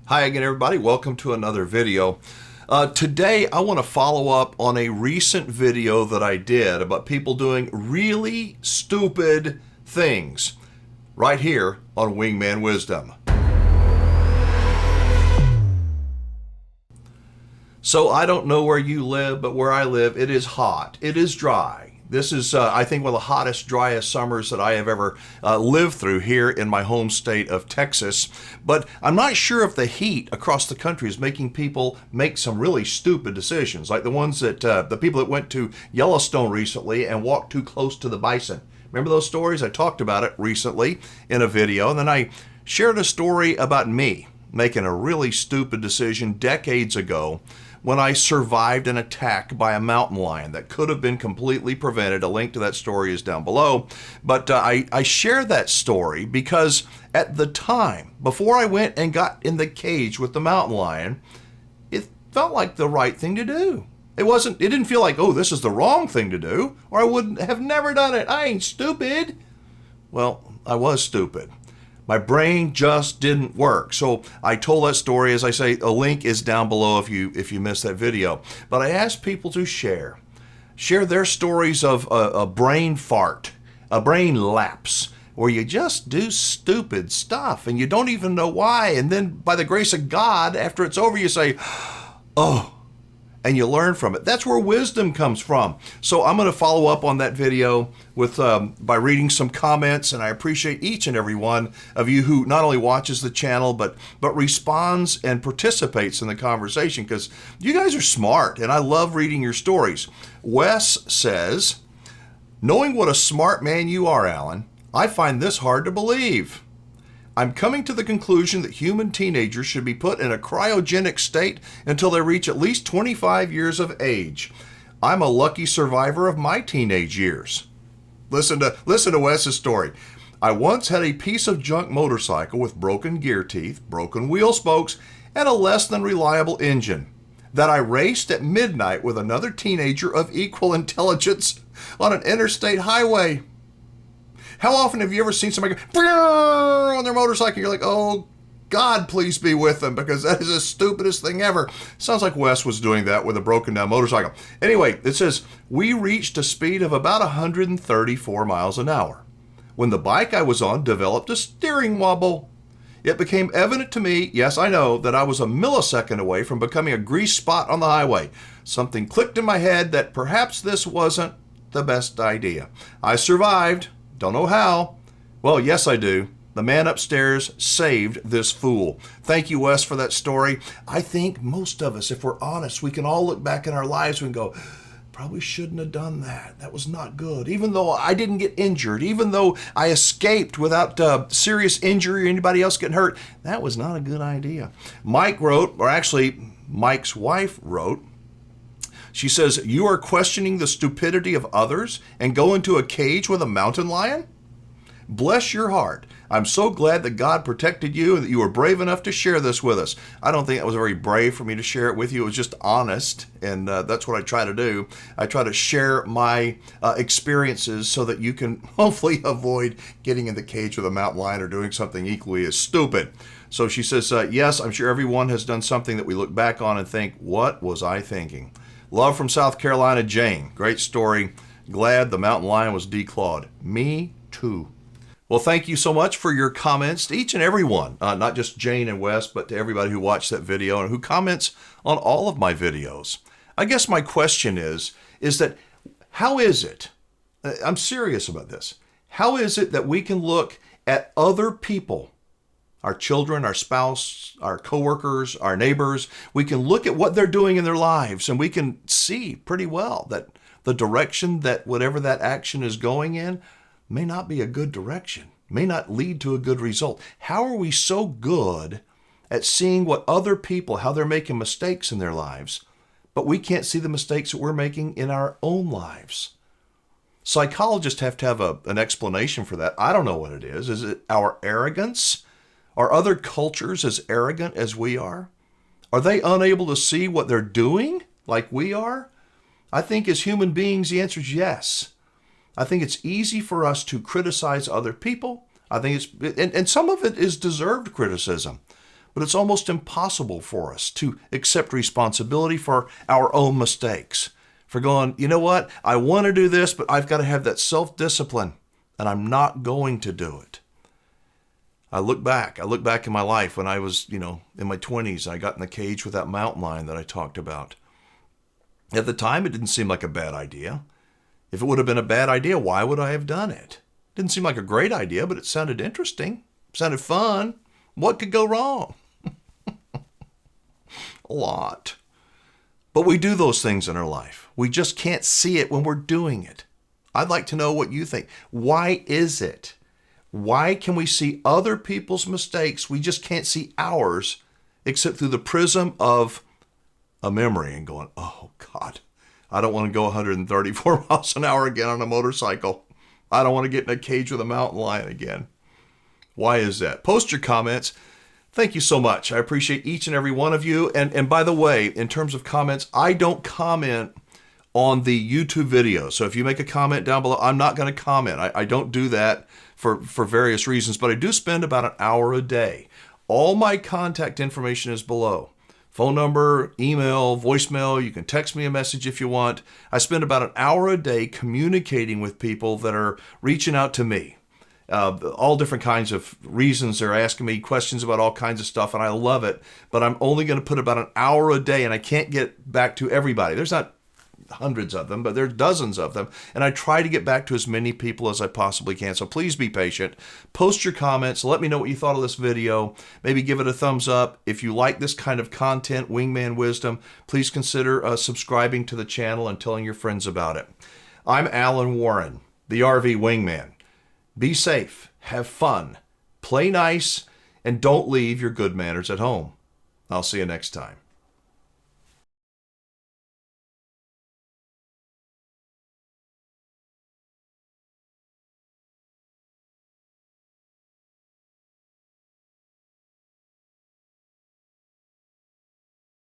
Hi again, everybody. Welcome to another video. Today, I want to follow up on a recent video that I did about people doing really stupid things right here on Wingman Wisdom. So I don't know where you live, but where I live, it is hot. It is dry. This is, I think, one of the hottest, driest summers that I have ever lived through here in my home state of Texas. But I'm not sure if the heat across the country is making people make some really stupid decisions, like the ones that the people that went to Yellowstone recently and walked too close to the bison. Remember those stories? I talked about it recently in a video, and then I shared a story about me making a really stupid decision decades ago when I survived an attack by a mountain lion that could have been completely prevented. A link to that story is down below. But I share that story because at the time, before I went and got in the cage with the mountain lion, it felt like the right thing to do. It didn't feel like, oh, this is the wrong thing to do, or I would have never done it. I ain't stupid. Well, I was stupid. My brain just didn't work. So I told that story. As I say, a link is down below if you missed that video. But I asked people to share their stories of a brain fart, a brain lapse, where you just do stupid stuff and you don't even know why. And then by the grace of God, after it's over, you say, oh, and you learn from it. That's where wisdom comes from. So I'm going to follow up on that video with by reading some comments, and I appreciate each and every one of you who not only watches the channel but responds and participates in the conversation, because you guys are smart and I love reading your stories. Wes says, knowing what a smart man you are, Alan, I find this hard to believe. I'm coming to the conclusion that human teenagers should be put in a cryogenic state until they reach at least 25 years of age. I'm a lucky survivor of my teenage years. Listen to Wes's story. I once had a piece of junk motorcycle with broken gear teeth, broken wheel spokes, and a less than reliable engine that I raced at midnight with another teenager of equal intelligence on an interstate highway. How often have you ever seen somebody go on their motorcycle? You're like, oh, God, please be with them, because that is the stupidest thing ever. Sounds like Wes was doing that with a broken down motorcycle. Anyway, it says, we reached a speed of about 134 miles an hour when the bike I was on developed a steering wobble. It became evident to me, yes, I know, that I was a millisecond away from becoming a grease spot on the highway. Something clicked in my head that perhaps this wasn't the best idea. I survived. Don't know how. Well, yes, I do. The man upstairs saved this fool. Thank you, Wes, for that story. I think most of us, if we're honest, we can all look back in our lives and go, probably shouldn't have done that. That was not good. Even though I didn't get injured, even though I escaped without serious injury or anybody else getting hurt, that was not a good idea. Mike wrote, or actually Mike's wife wrote, she says, you are questioning the stupidity of others and go into a cage with a mountain lion? Bless your heart. I'm so glad that God protected you and that you were brave enough to share this with us. I don't think that was very brave for me to share it with you. It was just honest, and that's what I try to do. I try to share my experiences so that you can hopefully avoid getting in the cage with a mountain lion or doing something equally as stupid. So she says, yes, I'm sure everyone has done something that we look back on and think, what was I thinking? Love from South Carolina, Jane. Great story. Glad the mountain lion was declawed. Me too. Well, thank you so much for your comments to each and every one, not just Jane and Wes, but to everybody who watched that video and who comments on all of my videos. I guess my question is that how is it, I'm serious about this, how is it that we can look at other people, our children, our spouse, our coworkers, our neighbors, we can look at what they're doing in their lives and we can see pretty well that the direction that whatever that action is going in may not be a good direction, may not lead to a good result. How are we so good at seeing what other people, how they're making mistakes in their lives, but we can't see the mistakes that we're making in our own lives? Psychologists have to have an explanation for that. I don't know what it is. Is it our arrogance? Are other cultures as arrogant as we are? Are they unable to see what they're doing like we are? I think as human beings, the answer is yes. I think it's easy for us to criticize other people. I think and some of it is deserved criticism. but it's almost impossible for us to accept responsibility for our own mistakes. For going, you know what, I want to do this, but I've got to have that self-discipline, and I'm not going to do it. I look back in my life when I was, in my 20s, I got in the cage with that mountain lion that I talked about. At the time, it didn't seem like a bad idea. If it would have been a bad idea, why would I have done it? Didn't seem like a great idea, but it sounded interesting. It sounded fun. What could go wrong? A lot. But we do those things in our life. We just can't see it when we're doing it. I'd like to know what you think. Why is it? Why can we see other people's mistakes? We just can't see ours except through the prism of a memory and going, oh God, I don't want to go 134 miles an hour again on a motorcycle. I don't want to get in a cage with a mountain lion again. Why is that? Post your comments. Thank you so much. I appreciate each and every one of you. And by the way, in terms of comments, I don't comment on the YouTube video. So if you make a comment down below, I'm not going to comment. I don't do that for various reasons, but I do spend about an hour a day. All my contact information is below. Phone number, email, voicemail. You can text me a message if you want. I spend about an hour a day communicating with people that are reaching out to me. All different kinds of reasons. They're asking me questions about all kinds of stuff, and I love it. But I'm only going to put about an hour a day, and I can't get back to everybody. There's not hundreds of them, but there's dozens of them. And I try to get back to as many people as I possibly can. So please be patient. Post your comments. Let me know what you thought of this video. Maybe give it a thumbs up. If you like this kind of content, Wingman Wisdom, please consider subscribing to the channel and telling your friends about it. I'm Alan Warren, the RV Wingman. Be safe, have fun, play nice, and don't leave your good manners at home. I'll see you next time.